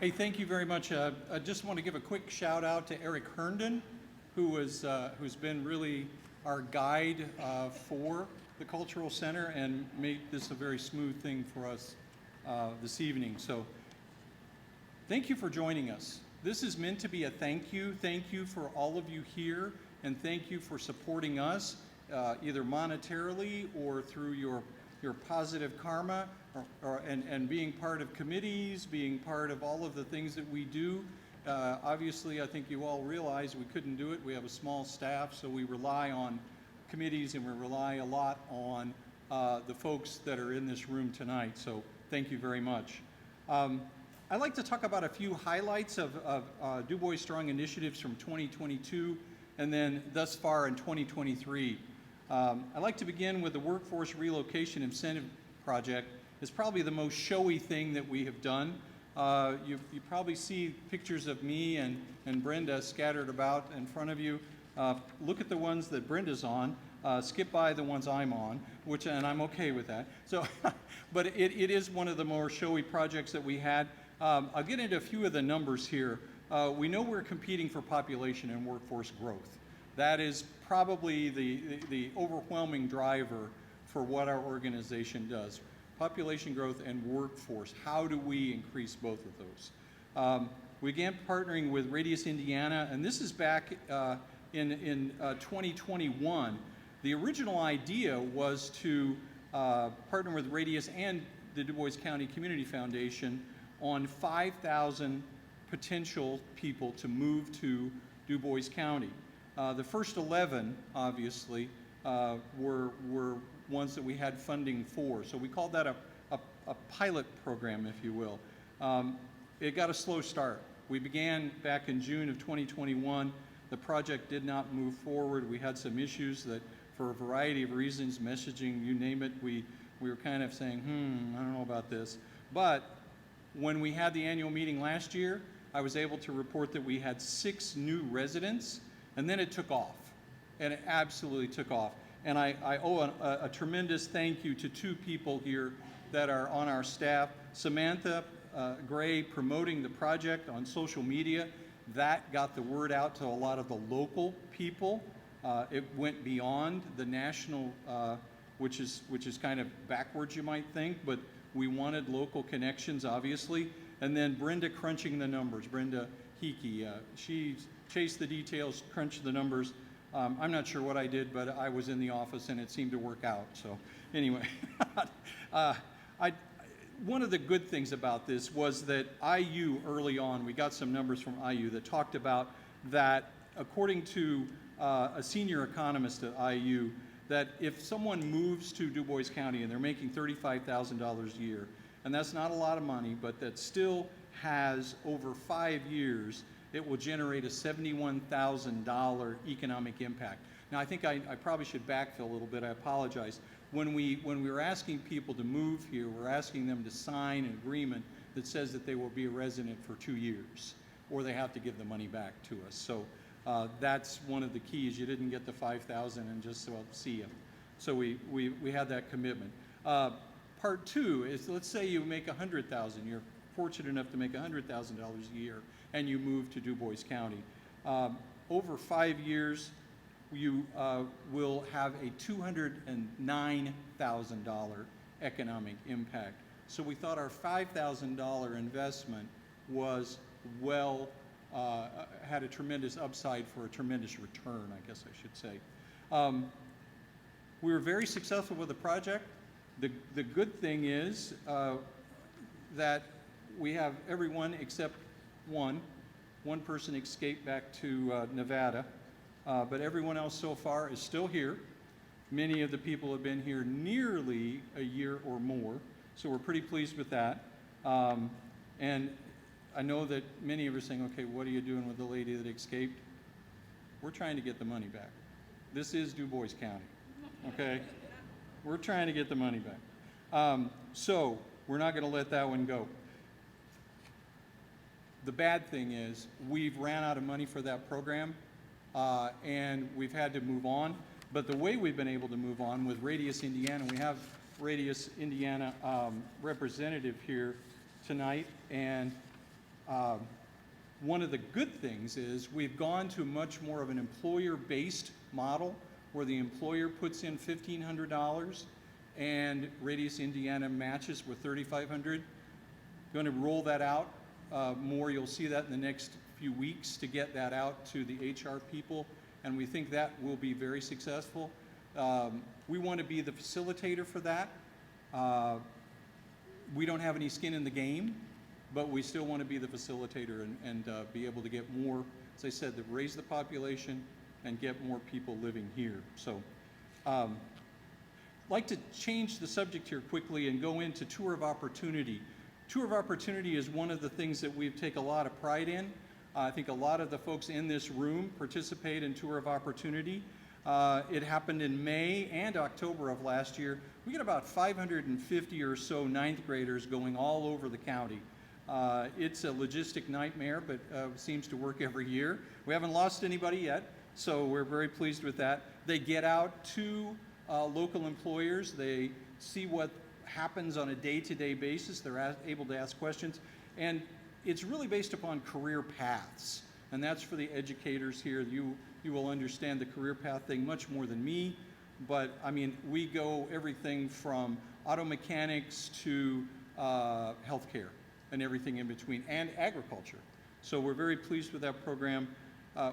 Hey, thank you very much. I just want to give a quick shout out to Eric Herndon, who's been really our guide for the Cultural Center and made this a very smooth thing for us this evening. So thank you for joining us. This is meant to be a thank you. Thank you for all of you here, and thank you for supporting us, either monetarily or through your positive karma, and being part of committees, being part of all of the things that we do. Obviously, I think you all realize we couldn't do it. We have a small staff, so we rely on committees, and we rely a lot on the folks that are in this room tonight. So thank you very much. I'd like to talk about a few highlights of Dubois Strong initiatives from 2022 and then thus far in 2023. I'd like to begin with the Workforce Relocation Incentive Project. It's probably the most showy thing that we have done. You probably see pictures of me and Brenda scattered about in front of you. Look at the ones that Brenda's on. Skip by the ones I'm on, and I'm okay with that. So, but it is one of the more showy projects that we had. I'll get into a few of the numbers here. We know we're competing for population and workforce growth. That is probably the overwhelming driver for what our organization does. Population growth and workforce. How do we increase both of those? We began partnering with Radius Indiana, and this is back in 2021. The original idea was to partner with Radius and the Du Bois County Community Foundation on 5,000 potential people to move to Du Bois County. The first 11, obviously, were ones that we had funding for. So we called that a pilot program, if you will. It got a slow start. We began back in June of 2021. The project did not move forward. We had some issues that, for a variety of reasons, messaging, you name it, we were kind of saying, I don't know about this. But when we had the annual meeting last year, I was able to report that we had 6 new residents, and then it took off. And it absolutely took off. And I owe a tremendous thank you to 2 people here that are on our staff. Samantha Gray promoting the project on social media. That got the word out to a lot of the local people. It went beyond the national, which is kind of backwards, you might think, but we wanted local connections, obviously. And then Brenda crunching the numbers. Brenda Hickey, she chased the details, crunched the numbers. I'm not sure what I did, but I was in the office and it seemed to work out. So anyway, one of the good things about this was that IU early on, we got some numbers from IU that talked about that according to a senior economist at IU, that if someone moves to Du Bois County and they're making $35,000 a year, and that's not a lot of money, but that still has over 5 years, it will generate a $71,000 economic impact. Now, I think I probably should backfill a little bit. I apologize. When we were asking people to move here, we're asking them to sign an agreement that says that they will be a resident for 2 years, or they have to give the money back to us. So that's one of the keys. You didn't get the 5,000 and just, well, see you. So we had that commitment. Part 2 is, let's say you make $100,000. You're fortunate enough to make $100,000 a year, and you move to Du Bois County. Over 5 years, you will have a $209,000 economic impact. So we thought our $5,000 investment was had a tremendous upside for a tremendous return, I guess I should say. We were very successful with the project. The good thing is that we have everyone except one person escaped back to Nevada, but everyone else so far is still here. Many of the people have been here nearly a year or more, so we're pretty pleased with that. And I know that many of you are saying, okay, what are you doing with the lady that escaped? We're trying to get the money back. This is Du Bois County, okay? We're trying to get the money back. So we're not going to let that one go. The bad thing is we've ran out of money for that program, and we've had to move on. But the way we've been able to move on with Radius Indiana, we have Radius Indiana representative here tonight, and One of the good things is we've gone to much more of an employer-based model where the employer puts in $1,500 and Radius Indiana matches with $3,500. Going to roll that out more. You'll see that in the next few weeks to get that out to the HR people, and we think that will be very successful. We want to be the facilitator for that. We don't have any skin in the game, but we still want to be the facilitator and be able to get more, as I said, to raise the population and get more people living here. So I'd like to change the subject here quickly and go into Tour of Opportunity. Tour of Opportunity is one of the things that we take a lot of pride in. I think a lot of the folks in this room participate in Tour of Opportunity. It happened in May and October of last year. We get about 550 or so ninth graders going all over the county. It's a logistic nightmare, but seems to work every year. We haven't lost anybody yet, so we're very pleased with that. They get out to local employers. They see what happens on a day-to-day basis. They're able to ask questions, and it's really based upon career paths, and that's for the educators here. You will understand the career path thing much more than me, but I mean, we go everything from auto mechanics to healthcare and everything in between, and agriculture. So we're very pleased with that program.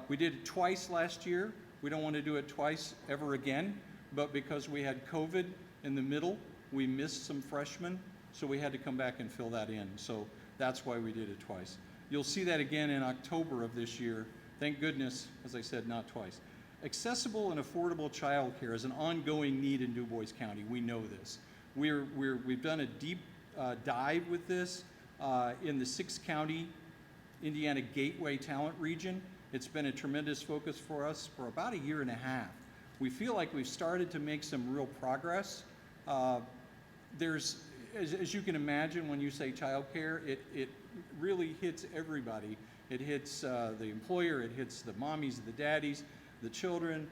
We did it twice last year. We don't want to do it twice ever again, but because we had COVID in the middle, we missed some freshmen, so we had to come back and fill that in. So that's why we did it twice. You'll see that again in October of this year. Thank goodness, as I said, not twice. Accessible and affordable childcare is an ongoing need in Dubois County. We know this. We've done a deep dive with this in the 6-county Indiana Gateway Talent Region. It's been a tremendous focus for us for about a year and a half. We feel like we've started to make some real progress. As you can imagine, when you say childcare, it really hits everybody. It hits the employer, it hits the mommies, the daddies, the children.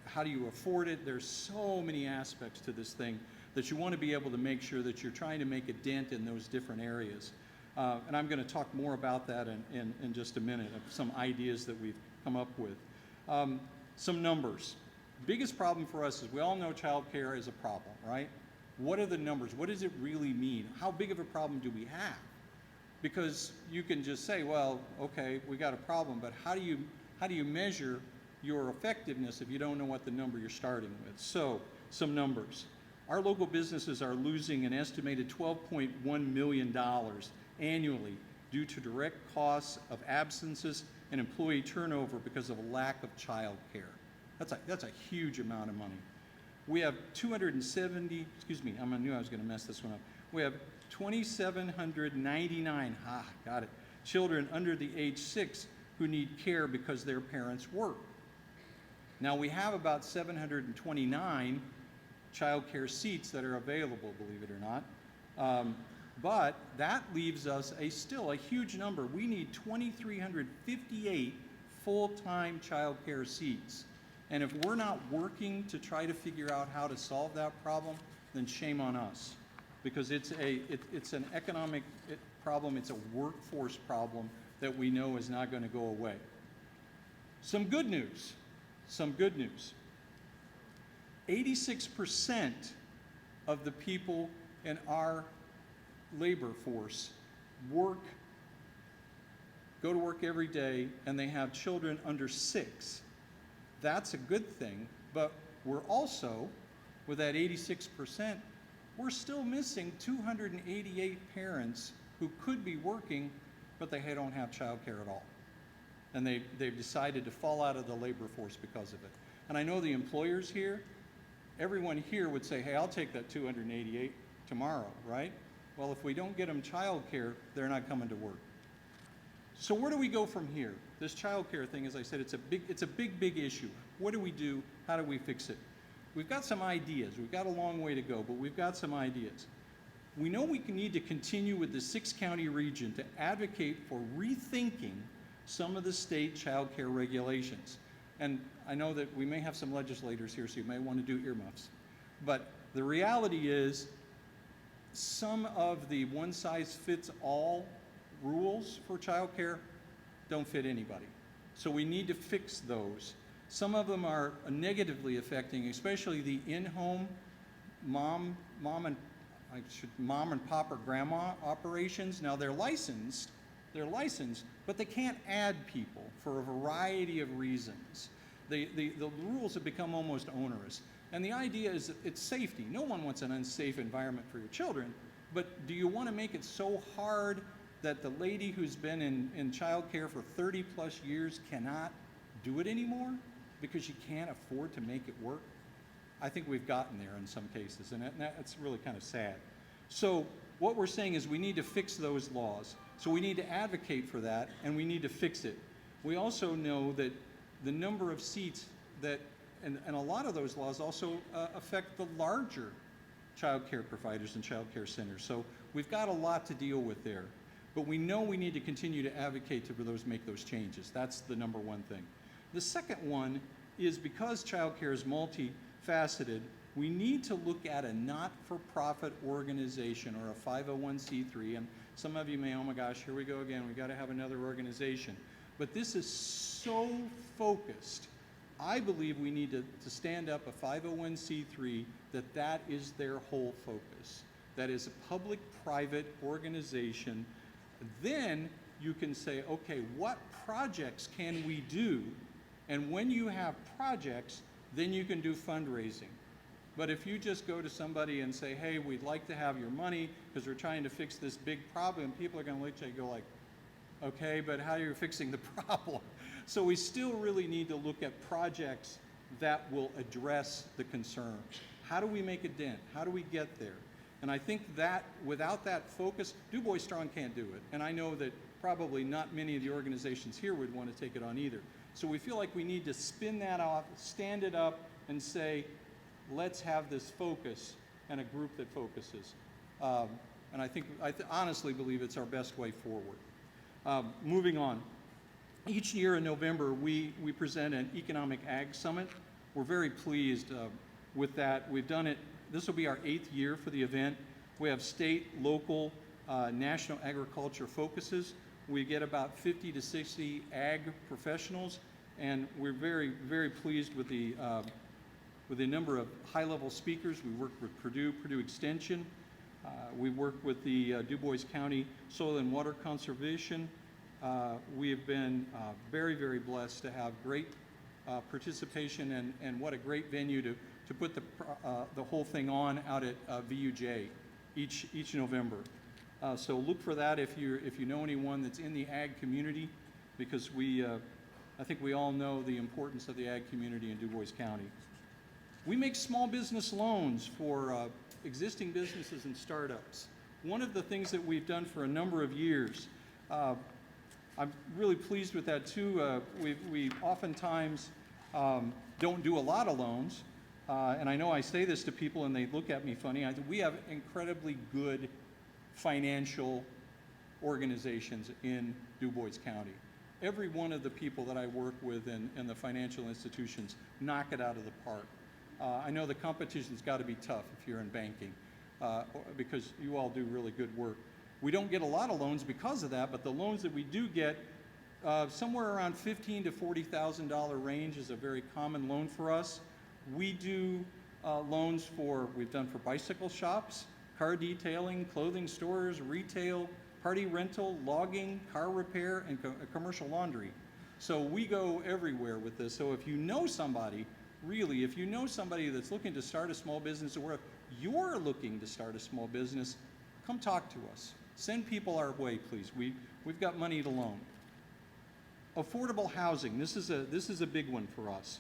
How do you afford it? There's so many aspects to this thing that you want to be able to make sure that you're trying to make a dent in those different areas. And I'm going to talk more about that in just a minute, of some ideas that we've come up with. Some numbers. Biggest problem for us is we all know childcare is a problem, right? What are the numbers? What does it really mean? How big of a problem do we have? Because you can just say, well, okay, we got a problem, but how do you measure your effectiveness if you don't know what the number you're starting with? So, some numbers. Our local businesses are losing an estimated $12.1 million annually due to direct costs of absences and employee turnover because of a lack of child care. That's a huge amount of money. We have 270, I knew I was going to mess this one up. We have 2,799, children under the age 6 who need care because their parents work. Now we have about 729 child care seats that are available, believe it or not. But that leaves us still a huge number. We need 2,358 full-time child care seats. And if we're not working to try to figure out how to solve that problem, then shame on us. Because it's an economic problem, it's a workforce problem that we know is not going to go away. Some good news. 86% of the people in our labor force go to work every day, and they have children under 6. That's a good thing, but we're also, with that 86%, we're still missing 288 parents who could be working, but they don't have child care at all. And they've decided to fall out of the labor force because of it. And I know the employers here, everyone here would say, hey, I'll take that 288 tomorrow, right? Well, if we don't get them child care, they're not coming to work. So where do we go from here? This child care thing, as I said, it's a big issue. What do we do? How do we fix it? We've got some ideas. We've got a long way to go, but we've got some ideas. We know we need to continue with the 6-county region to advocate for rethinking some of the state child care regulations. And I know that we may have some legislators here, so you may want to do earmuffs. But the reality is some of the one-size-fits-all rules for childcare don't fit anybody. So we need to fix those. Some of them are negatively affecting, especially the in-home mom and pop or grandma operations. Now they're licensed, but they can't add people for a variety of reasons. The rules have become almost onerous. And the idea is that it's safety. No one wants an unsafe environment for your children, but do you want to make it so hard that the lady who's been in childcare for 30 plus years cannot do it anymore because she can't afford to make it work? I think we've gotten there in some cases, and that's really kind of sad. So what we're saying is we need to fix those laws. So we need to advocate for that, and we need to fix it. We also know that the number of seats that, and a lot of those laws also affect the larger child care providers and child care centers. So we've got a lot to deal with there. But we know we need to continue to advocate to make those changes. That's the number one thing. The second one is because child care is multifaceted, we need to look at a not-for-profit organization or a 501c3. And some of you may, oh my gosh, here we go again, we got to have another organization. But this is so focused. I believe we need to stand up a 501c3 that is their whole focus. That is a public-private organization. Then you can say, okay, what projects can we do? And when you have projects, then you can do fundraising. But if you just go to somebody and say, hey, we'd like to have your money because we're trying to fix this big problem, people are going to look at you and go like, okay, but how are you fixing the problem? So we still really need to look at projects that will address the concerns. How do we make a dent? How do we get there? And I think that without that focus, Dubois Strong can't do it. And I know that probably not many of the organizations here would want to take it on either. So we feel like we need to spin that off, stand it up, and say, let's have this focus and a group that focuses. And I honestly believe it's our best way forward. Moving on. Each year in November, we present an Economic Ag Summit. We're very pleased with that. We've done it, this will be our 8th year for the event. We have state, local, national agriculture focuses. We get about 50 to 60 ag professionals, and we're very, very pleased with the number of high-level speakers. We work with Purdue Extension. We work with the Dubois County Soil and Water Conservation. We have been very, very blessed to have great participation, and what a great venue to put the whole thing on out at VUJ each November. So look for that if you know anyone that's in the ag community, because I think we all know the importance of the ag community in Dubois County. We make small business loans for existing businesses and startups. One of the things that we've done for a number of years, I'm really pleased with that too. We oftentimes don't do a lot of loans, and I know I say this to people and they look at me funny. We have incredibly good financial organizations in Dubois County. Every one of the people that I work with in the financial institutions knock it out of the park. I know the competition's got to be tough if you're in banking, because you all do really good work. We don't get a lot of loans because of that, but the loans that we do get, somewhere around $15,000 to $40,000 range is a very common loan for us. We do loans we've done for bicycle shops, car detailing, clothing stores, retail, party rental, logging, car repair, and commercial laundry. So we go everywhere with this. So if you know somebody, really, if you know somebody that's looking to start a small business, or if you're looking to start a small business, come talk to us. Send people our way, please. We've got money to loan. Affordable housing. This is a big one for us.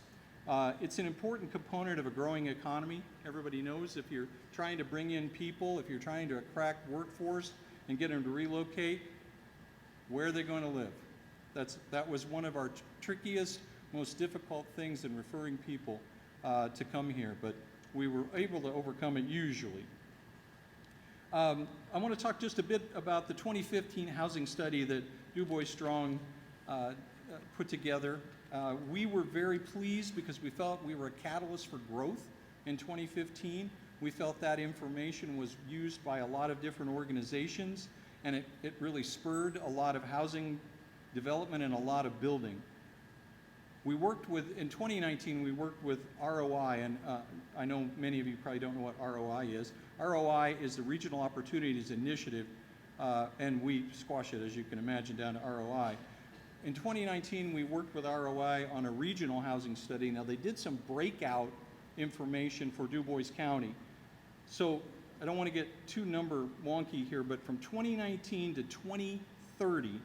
It's an important component of a growing economy. Everybody knows if you're trying to bring in people, if you're trying to attract workforce and get them to relocate, where are they going to live? That was one of our trickiest, most difficult things in referring people to come here, but we were able to overcome it usually. I want to talk just a bit about the 2015 housing study that Dubois Strong put together. We were very pleased because we felt we were a catalyst for growth in 2015. We felt that information was used by a lot of different organizations, and it really spurred a lot of housing development and a lot of building. We worked with, in 2019, we worked with ROI, and I know many of you probably don't know what ROI is. ROI is the Regional Opportunities Initiative, and we squash it, as you can imagine, down to ROI. In 2019, we worked with ROI on a regional housing study. Now, they did some breakout information for Dubois County. So I don't want to get too number wonky here, but from 2019 to 2030,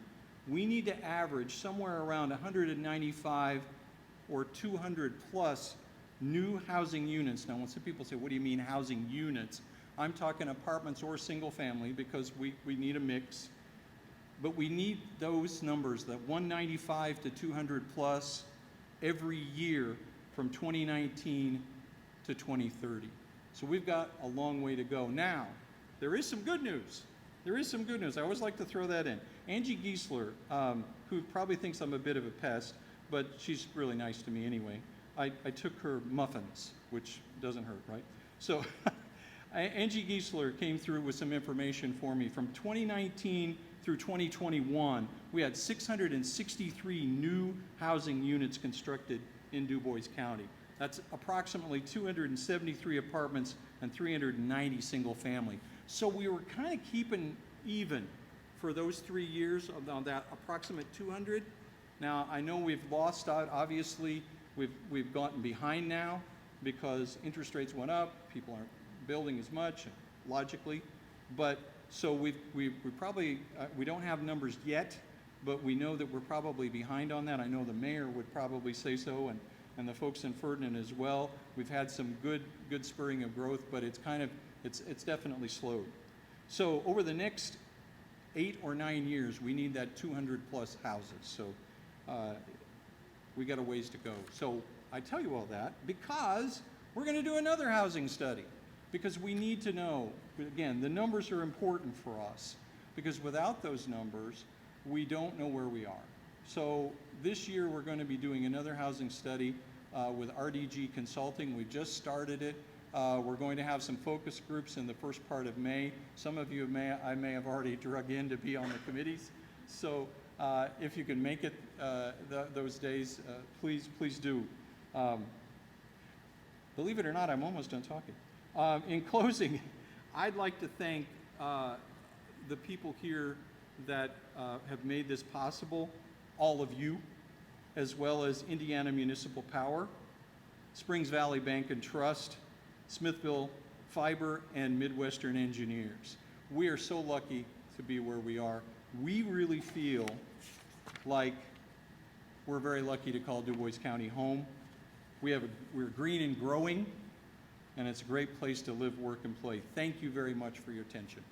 we need to average somewhere around 195 or 200 plus new housing units. Now, when some people say, what do you mean housing units? I'm talking apartments or single family, because we need a mix. But we need those numbers, that 195 to 200 plus every year from 2019 to 2030. So we've got a long way to go. Now, there is some good news. There is some good news. I always like to throw that in. Angie Giesler, who probably thinks I'm a bit of a pest, but she's really nice to me anyway. I took her muffins, which doesn't hurt, right? So Angie Giesler came through with some information for me. From 2019 through 2021, we had 663 new housing units constructed in Dubois County. That's approximately 273 apartments and 390 single family. So we were kind of keeping even for those 3 years on that approximate 200. Now, I know we've lost out, obviously, we've gotten behind now because interest rates went up, people aren't building as much, logically, but so we probably, we don't have numbers yet, but we know that we're probably behind on that. I know the mayor would probably say so, and the folks in Ferdinand as well. We've had some good spurring of growth, but it's kind of, it's definitely slowed. So over the next 8 or 9 years, we need that 200 plus houses. So we got a ways to go. So I tell you all that because we're going to do another housing study, because we need to know, again, the numbers are important for us, because without those numbers, we don't know where we are. So this year we're going to be doing another housing study with RDG Consulting. We just started it. We're going to have some focus groups in the first part of May. Some of you I may have already drug in to be on the committees. So if you can make it those days, please do. Believe it or not, I'm almost done talking. In closing, I'd like to thank the people here that have made this possible, all of you, as well as Indiana Municipal Power, Springs Valley Bank and Trust, Smithville Fiber, and Midwestern Engineers. We are so lucky to be where we are. We really feel like we're very lucky to call Dubois County home. We're green and growing, and it's a great place to live, work, and play. Thank you very much for your attention.